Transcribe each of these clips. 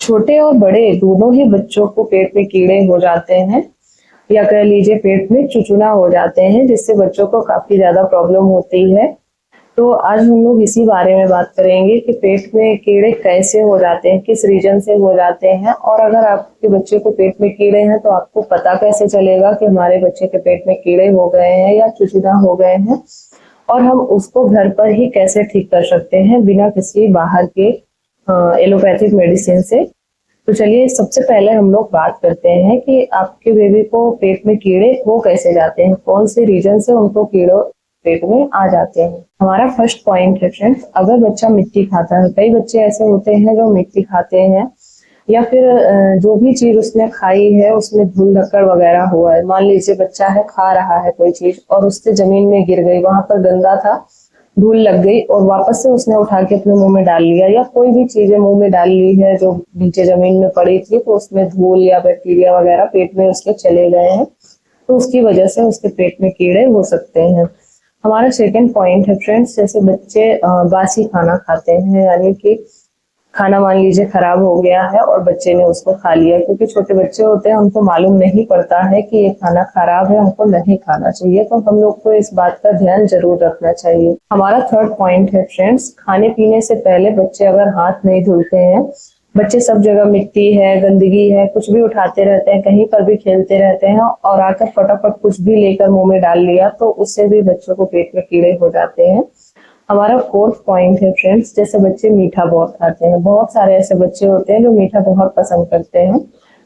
छोटे और बड़े दोनों ही बच्चों को पेट में कीड़े हो जाते हैं या कह लीजिए पेट में चुचुना हो जाते हैं, जिससे बच्चों को काफी ज्यादा प्रॉब्लम होती है। तो आज हम लोग इसी बारे में बात करेंगे कि पेट में कीड़े कैसे हो जाते हैं, किस रीजन से हो जाते हैं, और अगर आपके बच्चे को पेट में कीड़े हैं तो आपको पता कैसे चलेगा कि हमारे बच्चे के पेट में कीड़े हो गए हैं या चुचुना हो गए हैं, और हम उसको घर पर ही कैसे ठीक कर सकते हैं बिना किसी बाहर के एलोपैथिक मेडिसिन से। तो चलिए सबसे पहले हम लोग बात करते हैं कि आपके बेबी को पेट में कीड़े हो कैसे जाते हैं, कौन से रीजन से उनको कीड़े पेट में आ जाते हैं। हमारा फर्स्ट पॉइंट है फ्रेंड्स, अगर बच्चा मिट्टी खाता है। कई बच्चे ऐसे होते हैं जो मिट्टी खाते हैं या फिर जो भी चीज उसने खाई है उसमें धूल धक्कड़ वगैरह हुआ है। मान लीजिए बच्चा है खा रहा है कोई चीज और उससे जमीन में गिर गई, वहां पर गंदा था, धूल लग गई और वापस से उसने उठा के अपने मुंह में डाल लिया, या कोई भी चीजें मुंह में डाल ली है जो नीचे जमीन में पड़ी थी, तो उसमें धूल या बैक्टीरिया वगैरह पेट में उसके चले गए हैं, तो उसकी वजह से उसके पेट में कीड़े हो सकते हैं। हमारा सेकंड पॉइंट है फ्रेंड्स, जैसे बच्चे बासी खाना खाते हैं, यानी कि खाना मान लीजिए खराब हो गया है और बच्चे ने उसको खा लिया, क्योंकि छोटे बच्चे होते हैं उनको मालूम नहीं पड़ता है कि ये खाना खराब है, हमको नहीं खाना चाहिए, तो हम लोग को इस बात का ध्यान जरूर रखना चाहिए। हमारा थर्ड पॉइंट है फ्रेंड्स, खाने पीने से पहले बच्चे अगर हाथ नहीं धुलते हैं, बच्चे सब जगह मिट्टी है, गंदगी है, कुछ भी उठाते रहते हैं, कहीं पर भी खेलते रहते हैं और आकर फटाफट कुछ भी लेकर मुंह में डाल लिया, तो उससे भी बच्चों को पेट में कीड़े हो जाते हैं। हमारा फोर्थ पॉइंट है फ्रेंड्स, जैसे बच्चे मीठा बहुत खाते हैं, बहुत सारे ऐसे बच्चे होते हैं जो मीठा बहुत पसंद करते हैं,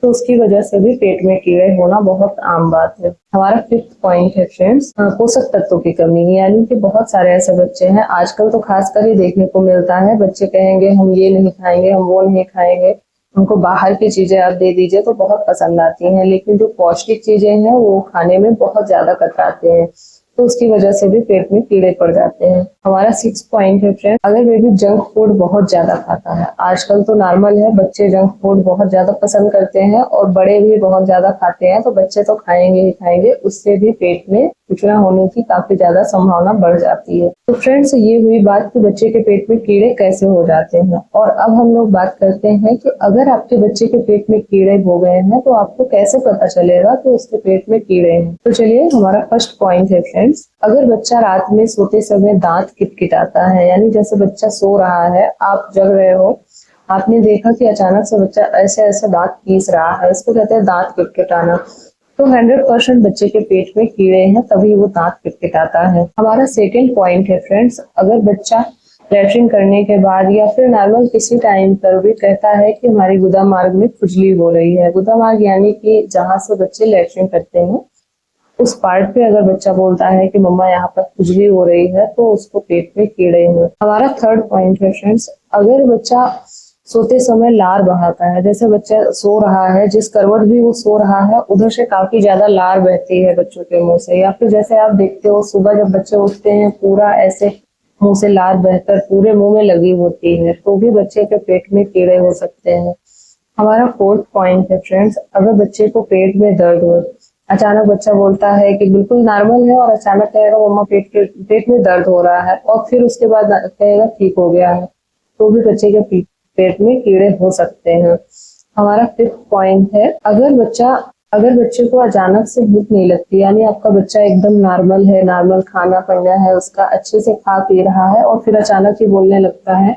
तो उसकी वजह से भी पेट में कीड़े होना बहुत आम बात है। हमारा फिफ्थ पॉइंट है फ्रेंड्स, पोषक तत्वों की कमी, यानी कि बहुत सारे ऐसे बच्चे हैं, आजकल तो खासकर ही देखने को मिलता है, बच्चे कहेंगे हम ये नहीं खाएंगे, हम वो नहीं खाएंगे, उनको बाहर की चीजें आप दे दीजिए तो बहुत पसंद आती हैं, लेकिन जो पौष्टिक चीजें हैं वो खाने में बहुत ज्यादा कतराते हैं, तो उसकी वजह से भी पेट में कीड़े पड़ जाते हैं। हमारा सिक्स पॉइंट है फ्रेंड, अगर बेबी जंक फूड बहुत ज्यादा खाता है, आजकल तो नॉर्मल है, बच्चे जंक फूड बहुत ज्यादा पसंद करते हैं और बड़े भी बहुत ज्यादा खाते हैं, तो बच्चे तो खाएंगे ही खाएंगे, उससे भी पेट में चुचुना होने की काफी ज्यादा संभावना बढ़ जाती है। तो फ्रेंड्स ये हुई बात कि बच्चे के पेट में कीड़े कैसे हो जाते हैं, और अब हम लोग बात करते हैं कि अगर आपके बच्चे के पेट में कीड़े हो गए हैं तो आपको कैसे पता चलेगा कि उसके पेट में कीड़े हैं। तो चलिए हमारा फर्स्ट पॉइंट है फ्रेंड्स, अगर बच्चा रात में सोते समय दांत किटकिटाता है, यानी जैसे बच्चा सो रहा है, आप जग रहे हो, आपने देखा कि अचानक से बच्चा ऐसे ऐसे दांत पीस रहा है, इसको कहते हैं दांत किटकिटाना, तो 100% बच्चे के पेट में कीड़े हैं, तभी वो दांत किटकिटाता है। हमारा सेकंड पॉइंट है फ्रेंड्स, अगर बच्चा लैट्रिन करने के बाद या फिर नॉर्मल किसी टाइम पर भी कहता है कि हमारी गुदा मार्ग में खुजली हो रही है, गुदा मार्ग यानी कि जहां से बच्चे लैट्रिन करते हैं उस पार्ट पे अगर बच्चा बोलता है कि मम्मा यहाँ पर खुजली हो रही है, तो उसको पेट में कीड़े हैं। हमारा थर्ड पॉइंट है फ्रेंड्स, अगर बच्चा सोते समय लार बहाता है, जैसे बच्चा सो रहा है, जिस करवट भी वो सो रहा है उधर से काफी ज्यादा लार बहती है बच्चों के मुंह से, या फिर जैसे आप देखते हो सुबह जब बच्चे उठते हैं पूरा ऐसे मुंह से लार बहकर पूरे मुंह में लगी होती है, तो भी बच्चे के पेट में कीड़े हो सकते हैं। हमारा फोर्थ पॉइंट है फ्रेंड्स, अगर बच्चे को पेट में दर्द हो, अचानक बच्चा बोलता है कि बिल्कुल नॉर्मल है और अचानक कहेगा मम्मा पेट में दर्द हो रहा है, और फिर उसके बाद कहेगा ठीक हो गया है, तो भी बच्चे के पेट में कीड़े हो सकते हैं। हमारा फिफ्थ पॉइंट है, अगर बच्चे को अचानक से भूख नहीं लगती, यानी आपका बच्चा एकदम नॉर्मल है, नॉर्मल खाना पीना है उसका, अच्छे से खा पी रहा है, और फिर अचानक ही बोलने लगता है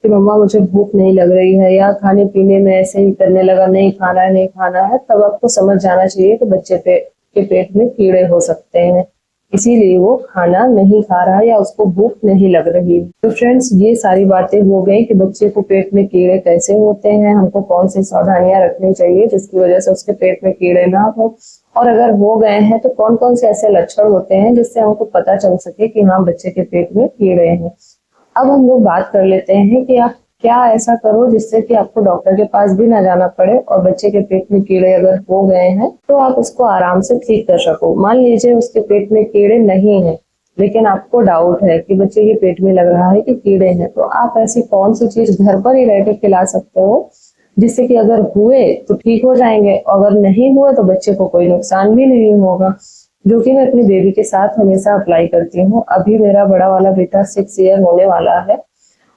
कि मम्मा मुझे भूख नहीं लग रही है, या खाने पीने में ऐसे ही करने लगा नहीं खाना है नहीं खाना है, तब आपको समझ जाना चाहिए कि बच्चे के पेट में कीड़े हो सकते हैं, इसीलिए वो खाना नहीं खा रहा या उसको भूख नहीं लग रही। तो फ्रेंड्स ये सारी बातें हो गई कि बच्चे को पेट में कीड़े कैसे होते हैं, हमको कौन सी सावधानियां रखनी चाहिए जिसकी वजह से उसके पेट में कीड़े ना हो, और अगर हो गए हैं तो कौन कौन से ऐसे लक्षण होते हैं जिससे हमको पता चल सके कि हाँ बच्चे के पेट में कीड़े हैं। अब हम लोग बात कर लेते हैं कि आप क्या ऐसा करो जिससे कि आपको डॉक्टर के पास भी ना जाना पड़े, और बच्चे के पेट में कीड़े अगर हो गए हैं तो आप उसको आराम से ठीक कर सको। मान लीजिए उसके पेट में कीड़े नहीं है, लेकिन आपको डाउट है कि बच्चे के पेट में लग रहा है कि कीड़े हैं, तो आप ऐसी कौन सी चीज घर पर ही रह के खिला सकते हो जिससे कि अगर हुए तो ठीक हो जाएंगे, अगर नहीं हुए तो बच्चे को कोई नुकसान भी नहीं होगा, जो कि मैं अपनी बेबी के साथ हमेशा अप्लाई करती हूँ। अभी मेरा बड़ा वाला बेटा 6 ईयर होने वाला है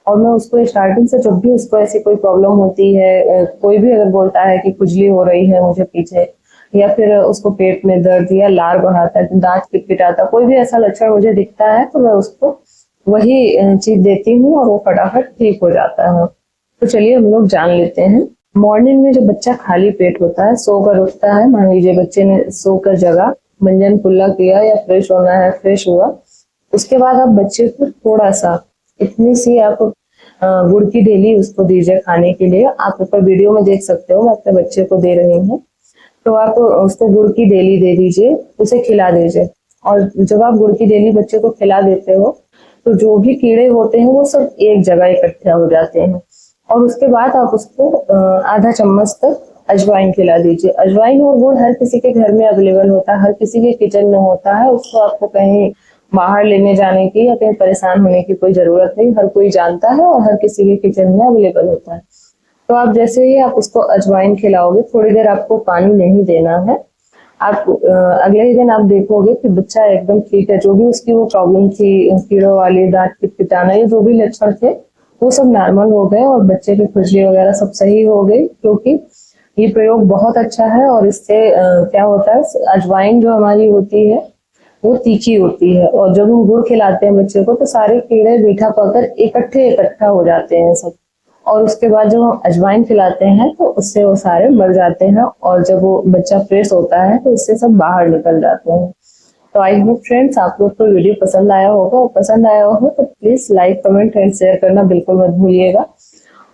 और मैं उसको स्टार्टिंग से जब भी उसको ऐसी कोई प्रॉब्लम होती है, कोई भी अगर बोलता है कि खुजली हो रही है मुझे पीछे, या फिर उसको पेट में दर्द या लार बढ़ाता है, दांत किटकिटाता, कोई भी ऐसा लक्षण मुझे दिखता है तो मैं उसको वही चीज देती हूँ और वो फटाफट ठीक हो जाता है। तो चलिए हम लोग जान लेते हैं। मॉर्निंग में जब बच्चा खाली पेट होता है, सोकर उठता है, मान लीजिए बच्चे ने सोकर जगह, मंजन कुल्ला किया या फ्रेश होना है, फ्रेश हुआ, उसके बाद आप बच्चे को थोड़ा सा, इतनी सी आप गुड़ की डेली उसको दीजिए खाने के लिए। आप ऊपर वीडियो में देख सकते हो, मैं अपने बच्चे को दे रही हूँ। तो आप उसको गुड़ की डेली दे दीजिए, उसे खिला दीजिए। और जब आप गुड़ की डेली बच्चे को खिला देते हो तो जो भी कीड़े होते हैं वो सब एक जगह इकट्ठे हो जाते हैं। और उसके बाद आप उसको आधा चम्मच तक अजवाइन खिला दीजिए। अजवाइन और गुड़ हर किसी के घर में अवेलेबल होता है, हर किसी के किचन में होता है। उसको आपको कहीं बाहर लेने जाने की या कहीं परेशान होने की कोई जरूरत नहीं, हर कोई जानता है और हर किसी के किचन में अवेलेबल होता है। तो आप जैसे ही आप उसको अजवाइन खिलाओगे, थोड़ी देर आपको पानी नहीं देना है। आप अगले ही दिन आप देखोगे कि बच्चा एकदम ठीक है। जो भी उसकी वो प्रॉब्लम थी, कीड़ों वाली, दांत किटकिटाना, ये जो भी लक्षण थे वो सब नॉर्मल हो गए और बच्चे की खुजली वगैरह सब सही हो गई। क्योंकि ये प्रयोग बहुत अच्छा है और इससे क्या होता है, अजवाइन जो हमारी होती है वो तीखी होती है, और जब हम गुड़ खिलाते हैं बच्चे को तो सारे कीड़े मीठा पाकर इकट्ठा हो जाते हैं सब। और उसके बाद जब हम अजवाइन खिलाते हैं तो उससे वो सारे मर जाते हैं, और जब वो बच्चा फ्रेश होता है तो उससे सब बाहर निकल जाते हैं। तो आई होप फ्रेंड्स आप लोग को वीडियो पसंद आया होगा, और पसंद आया हो तो please like, comment and share करना बिल्कुल मत भूलिएगा।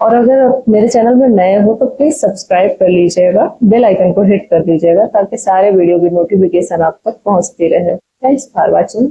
और अगर मेरे चैनल में नए हो तो प्लीज सब्सक्राइब कर लीजिएगा, बेल आइकन को हिट कर दीजिएगा ताकि सारे वीडियो की नोटिफिकेशन आप तक पहुंचती रहे। Thanks for watching.